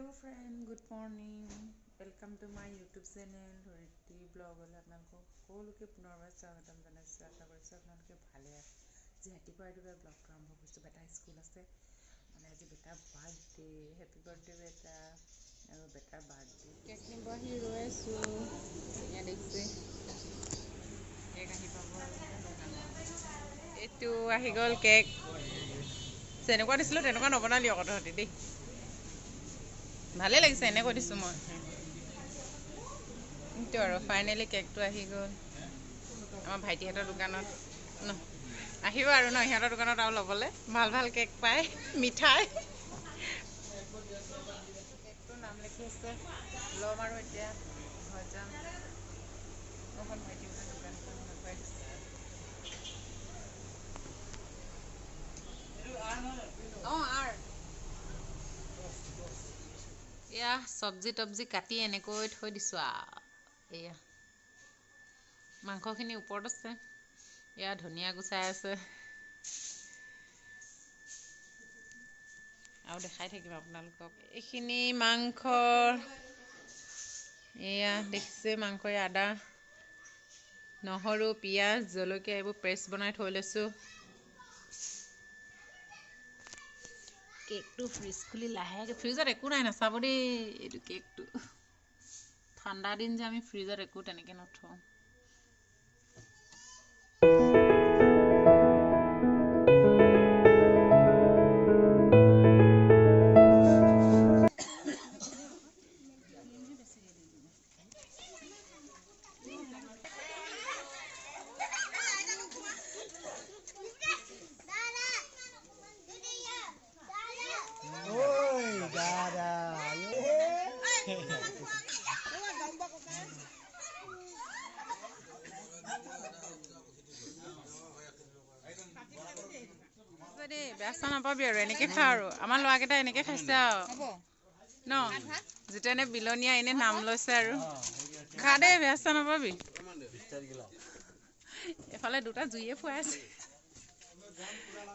Hello friend, good morning. Welcome to my YouTube channel Horiti blog hole apnalok সকলোকে পুনৰবাৰ স্বাগতম জনাইছো আশা কৰিছো আপোনালোকে ভালে আছে যে ৰাতিপুৱা ব্লগ আৰম্ভ কৰিছো বেটা স্কুল আছে মানে আজি বেটা বাৰ্থডে হেপি বাৰ্থডে বেটা আৰু বেটাৰ বাৰ্থডে কেক নিব আহি ৰৈ আছো ইয়া দেখিছে কেক আহি পাব এইটো আহি গ'ল কেক যেনেকুৱা দিছিলো তেনেকুৱা নবনালি আকৌ তহঁতি দেই ভালে লাগিছে এনে কৈ দিছো মই এইটো আৰু ফাইনেলি কেকটো আহি গ'ল আমাৰ ভাইটিহঁতৰ দোকানত ন আহিব আৰু ন সিহঁতৰ দোকানত আৰু ল'বলৈ ভাল ভাল কেক পায় মিঠাই কেকটোৰ নাম লিখি আছে ল'ম আৰু এতিয়া ঘৰত যাম এখন ভাইটিহঁতৰ দোকানখন দেখুৱাই দিছে এয়া চব্জি তব্জি কাটি এনেকৈ থৈ দিছোঁ এয়া মাংসখিনি ওপৰত আছে এয়া ধনিয়া গুচাই আছে আৰু দেখাই থাকিম আপোনালোকক এইখিনি মাংস এয়া দেখিছে মাংসই আদা নহৰু পিঁয়াজ জলকীয়া এইবোৰ পেষ্ট বনাই থৈ লৈছোঁ কেকটো ফ্ৰিজ খুলি লাহেকৈ ফ্ৰিজত একো নাই নাচাব দেই এইটো কেকটো ঠাণ্ডা দিন যে আমি ফ্ৰিজত একো তেনেকৈ নথওঁ দেই বেয়া চেয়া নাপাবি আৰু এনেকৈ খা আৰু আমাৰ ল'ৰাকেইটা এনেকৈ খাইছে আৰু ন যিতেনে বিলনীয়া এনে নাম লৈছে আৰু খা দেই বেয়া চেয়া নাপাবি এফালে দুটা জুইয়ে ফুৱাই আছে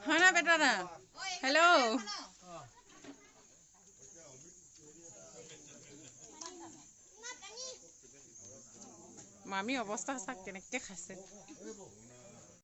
হয় না বেটা দা হেল্ল' মামী অৱস্থা চাক কেনেকৈ খাইছে